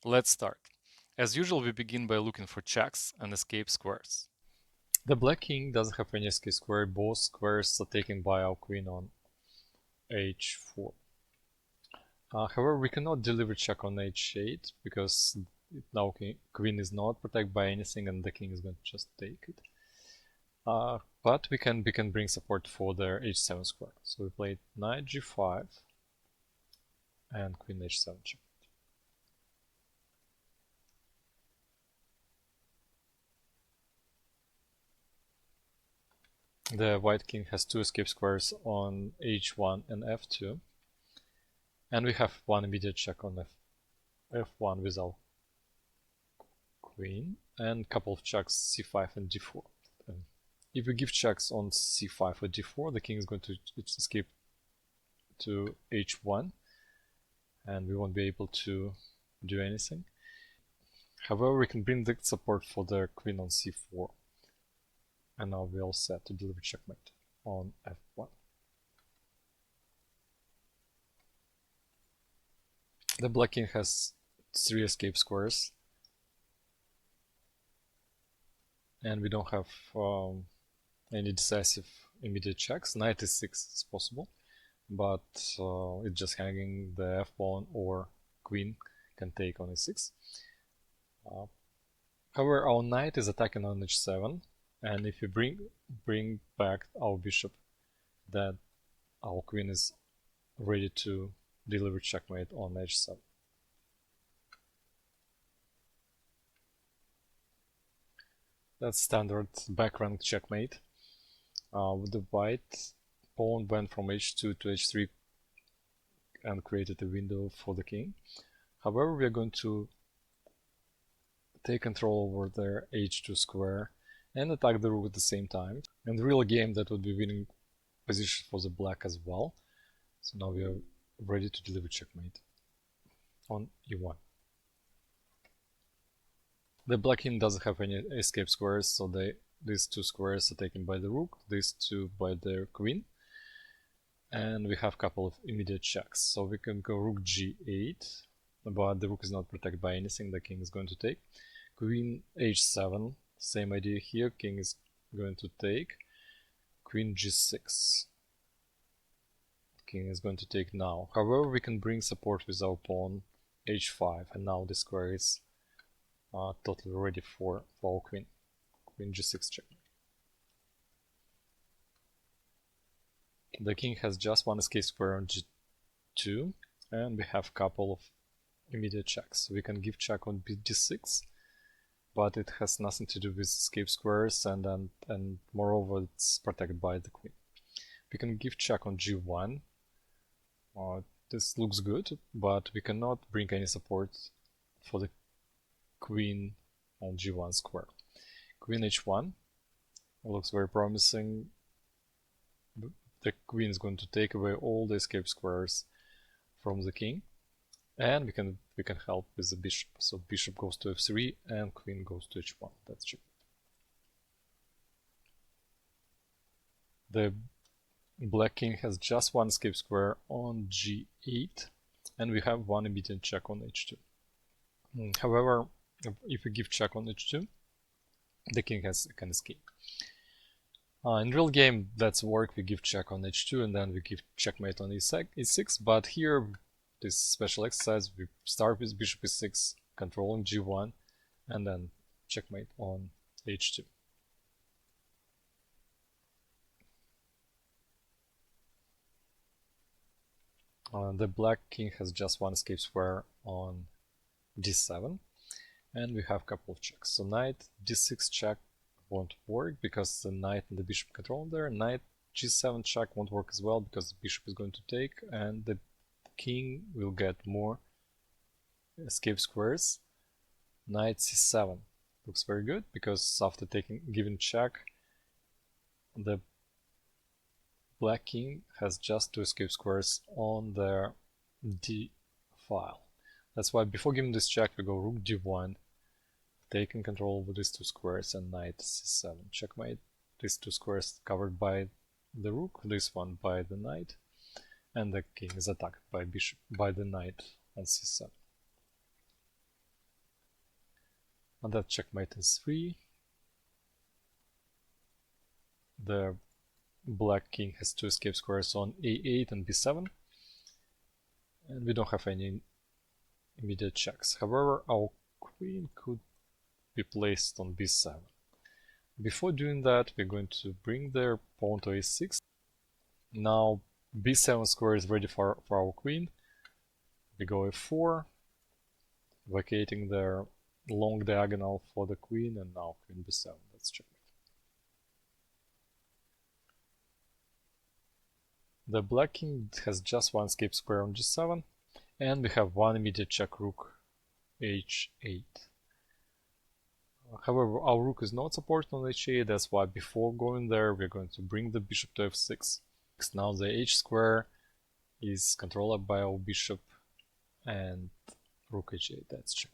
Let's start. As usual, we begin by looking for checks and escape squares. The black king doesn't have any escape square, both squares are taken by our queen on h4. However, we cannot deliver check on h8 because now queen is not protected by anything and the king is going to just take it. But we can bring support for their h7 square. So we played knight g5 and queen h7 check. The white king has two escape squares on h1 and f2. And we have one immediate check on f1 with our queen, and a couple of checks c5 and d4. If we give checks on c5 or d4, the king is going to escape to h1, and we won't be able to do anything. However, we can bring the support for the queen on c4. And now we're all set to deliver checkmate on f1. The black king has 3 escape squares, and we don't have any decisive immediate checks. Knight e6 is possible, but it's just hanging. The f pawn or queen can take on e6. However, our knight is attacking on h7, and if you bring back our bishop, then our queen is ready to deliver checkmate on h7. That's standard back-rank checkmate. With the white pawn went from h2 to h3 and created a window for the king. However, we are going to take control over their h2 square and attack the rook at the same time. In the real game, that would be winning position for the black as well. So now we are ready to deliver checkmate on e1. The black king doesn't have any escape squares, so these 2 squares are taken by the rook, these 2 by their queen. And we have a couple of immediate checks. So we can go rook g8, but the rook is not protected by anything, the king is going to take. Queen h7, same idea here, king is going to take. Queen g6. King is going to take now. However, we can bring support with our pawn h5, and now the square is totally ready for our queen. Queen g6 check. The king has just one escape square on g2, and we have a couple of immediate checks. We can give check on d6, but it has nothing to do with escape squares, and moreover it's protected by the queen. We can give check on g1. This looks good, but we cannot bring any support for the queen on g1 square. Queen h1 looks very promising. The queen is going to take away all the escape squares from the king, and we can help with the bishop. So bishop goes to f3 and queen goes to h1. That's true. The black king has just one escape square on g8, and we have one immediate check on h2. However, if we give check on h2, the king can escape. In real game, that's work. We give check on h2 and then we give checkmate on e6. But here, this special exercise, we start with bishop e6, controlling g1, and then checkmate on h2. The black king has just one escape square on d7, and we have a couple of checks. So knight d6 check won't work because the knight and the bishop control there. Knight g7 check won't work as well because the bishop is going to take, and the king will get more escape squares. Knight c7 looks very good because after giving check, the black king has just 2 escape squares on their d file. That's why before giving this check, we go rook d1, taking control over these 2 squares, and knight c7 checkmate. These 2 squares covered by the rook, this one by the knight, and the king is attacked by the knight on c7. And that checkmate is 3. The black king has 2 escape squares on a8 and b7, and we don't have any immediate checks. However, our queen could be placed on b7. Before doing that, we're going to bring their pawn to a6. Now b7 square is ready for our queen. We go a4, vacating their long diagonal for the queen, and now queen b7. That's checkmate. The black king has just 1 escape square on g7, and we have 1 immediate check, rook h8. However, our rook is not supported on h8, that's why before going there we're going to bring the bishop to f6. Now the h square is controlled by our bishop, and rook h8, that's check.